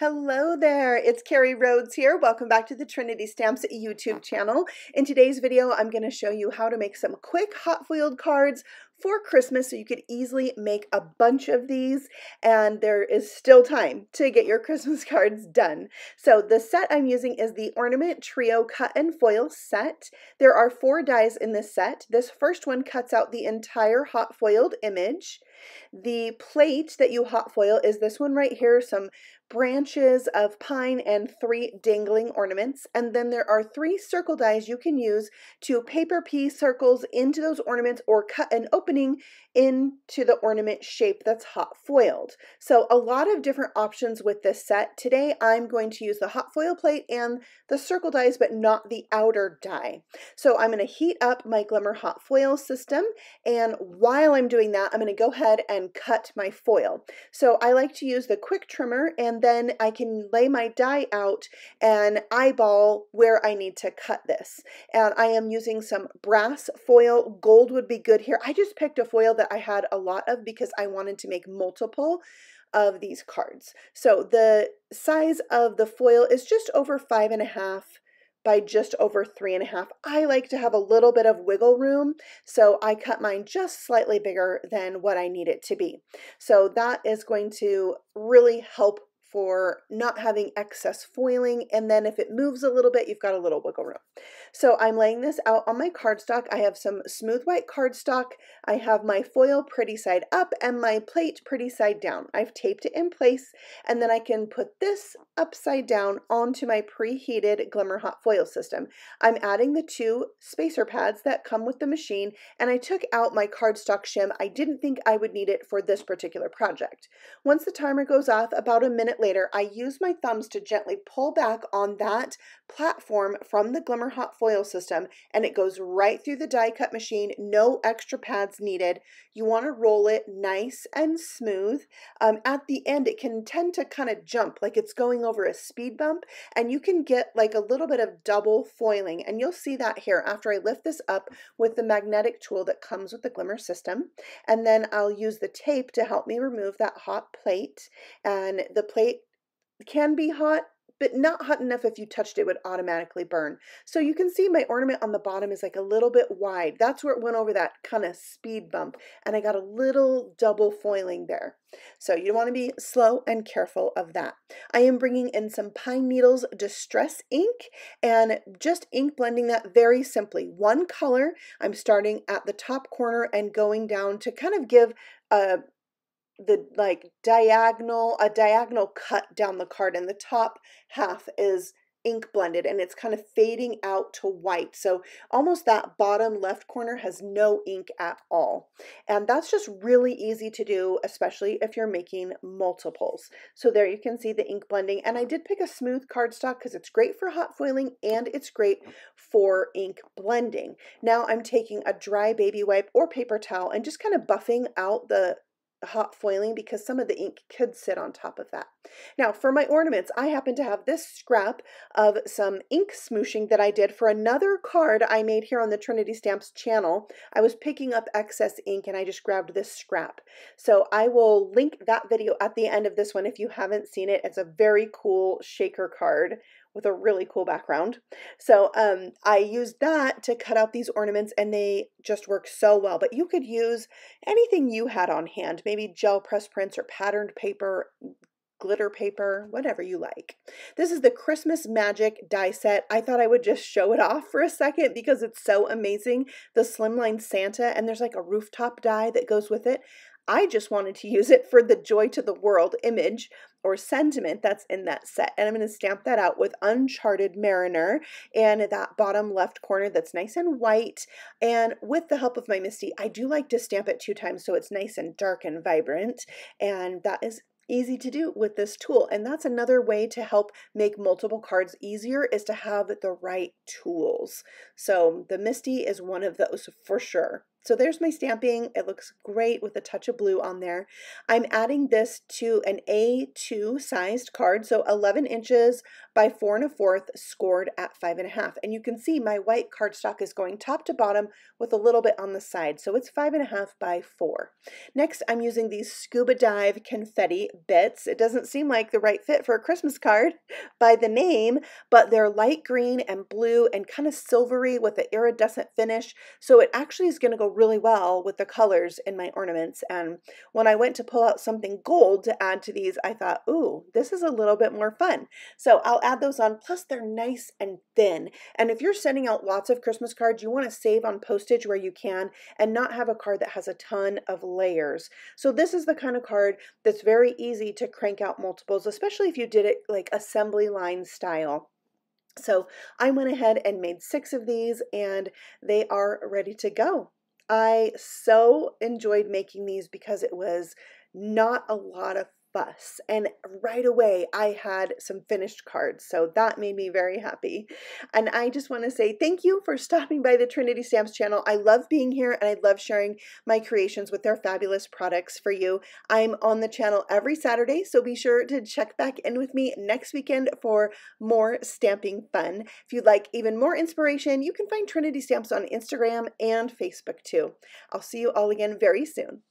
Hello there, it's Carrie Rhodes here. Welcome back to the Trinity Stamps YouTube channel. In today's video, I'm going to show you how to make some quick hot foiled cards for Christmas so you could easily make a bunch of these, and there is still time to get your Christmas cards done. So the set I'm using is the Ornament Trio Cut and Foil set. There are 4 dies in this set. This first one cuts out the entire hot foiled image. The plate that you hot foil is this one right here, some branches of pine and 3 dangling ornaments, and then there are 3 circle dies you can use to paper piece circles into those ornaments or cut an opening into the ornament shape that's hot foiled. So a lot of different options with this set. Today I'm going to use the hot foil plate and the circle dies, but not the outer die. So I'm going to heat up my Glimmer hot foil system, and while I'm doing that, I'm going to go ahead and cut my foil. So I like to use the quick trimmer, and then I can lay my die out and eyeball where I need to cut this. And I am using some brass foil. Gold would be good here. I just picked a foil that I had a lot of because I wanted to make multiple of these cards. So the size of the foil is just over 5.5 by just over 3.5. I like to have a little bit of wiggle room, so I cut mine just slightly bigger than what I need it to be. So that is going to really help for not having excess foiling, and then if it moves a little bit, you've got a little wiggle room. So I'm laying this out on my cardstock. I have some smooth white cardstock. I have my foil pretty side up and my plate pretty side down. I've taped it in place, and then I can put this upside down onto my preheated Glimmer hot foil system. I'm adding the 2 spacer pads that come with the machine, and I took out my cardstock shim. I didn't think I would need it for this particular project. Once the timer goes off, about a minute later, I use my thumbs to gently pull back on that platform from the Glimmer hot foil system, and it goes right through the die cut machine. No extra pads needed. You want to roll it nice and smooth. At the end, it can tend to kind of jump like it's going over a speed bump, and you can get like a little bit of double foiling, and you'll see that here after I lift this up with the magnetic tool that comes with the Glimmer system. And then I'll use the tape to help me remove that hot plate, and the plate can be hot, but not hot enough if you touched it would automatically burn. So you can see my ornament on the bottom is like a little bit wide. That's where it went over that kind of speed bump, and I got a little double foiling there. So you want to be slow and careful of that. I am bringing in some Pine Needles Distress ink and just ink blending that very simply. One color. I'm starting at the top corner and going down to kind of give a diagonal cut down the card, and the top half is ink blended and it's kind of fading out to white. So almost that bottom left corner has no ink at all. And that's just really easy to do, especially if you're making multiples. So there you can see the ink blending, and I did pick a smooth cardstock because it's great for hot foiling and it's great for ink blending. Now I'm taking a dry baby wipe or paper towel and just kind of buffing out the hot foiling because some of the ink could sit on top of that. Now for my ornaments, I happen to have this scrap of some ink smooshing that I did for another card I made here on the Trinity Stamps channel. I was picking up excess ink and I just grabbed this scrap. So I will link that video at the end of this one if you haven't seen it. It's a very cool shaker card with a really cool background. So I used that to cut out these ornaments, and they just work so well. But you could use anything you had on hand, maybe gel press prints or patterned paper, glitter paper, whatever you like. This is the Christmas Magic die set. I thought I would just show it off for a second because it's so amazing. The Slimline Santa, and there's like a rooftop die that goes with it. I just wanted to use it for the Joy to the World image or sentiment that's in that set. And I'm going to stamp that out with Uncharted Mariner and that bottom left corner that's nice and white. And with the help of my Misty, I do like to stamp it 2 times so it's nice and dark and vibrant. And that is easy to do with this tool. And that's another way to help make multiple cards easier, is to have the right tools. So the Misty is one of those for sure. So there's my stamping. It looks great with a touch of blue on there. I'm adding this to an A2 sized card, so 11 inches by 4 1/4, scored at 5 1/2. And you can see my white cardstock is going top to bottom with a little bit on the side. So it's 5 1/2 by 4. Next, I'm using these Scuba Dive confetti bits. It doesn't seem like the right fit for a Christmas card by the name, but they're light green and blue and kind of silvery with an iridescent finish. So it actually is going to go really well with the colors in my ornaments. And when I went to pull out something gold to add to these, I thought, ooh, this is a little bit more fun. So I'll add those on. Plus they're nice and thin. And if you're sending out lots of Christmas cards, you want to save on postage where you can and not have a card that has a ton of layers. So this is the kind of card that's very easy to crank out multiples, especially if you did it like assembly line style. So I went ahead and made 6 of these and they are ready to go. I so enjoyed making these because it was not a lot of fuss, and right away I had some finished cards, so that made me very happy. And I just want to say thank you for stopping by the Trinity Stamps channel. I love being here and I love sharing my creations with their fabulous products for you. I'm on the channel every Saturday, so be sure to check back in with me next weekend for more stamping fun. If you'd like even more inspiration, you can find Trinity Stamps on Instagram and Facebook too. I'll see you all again very soon.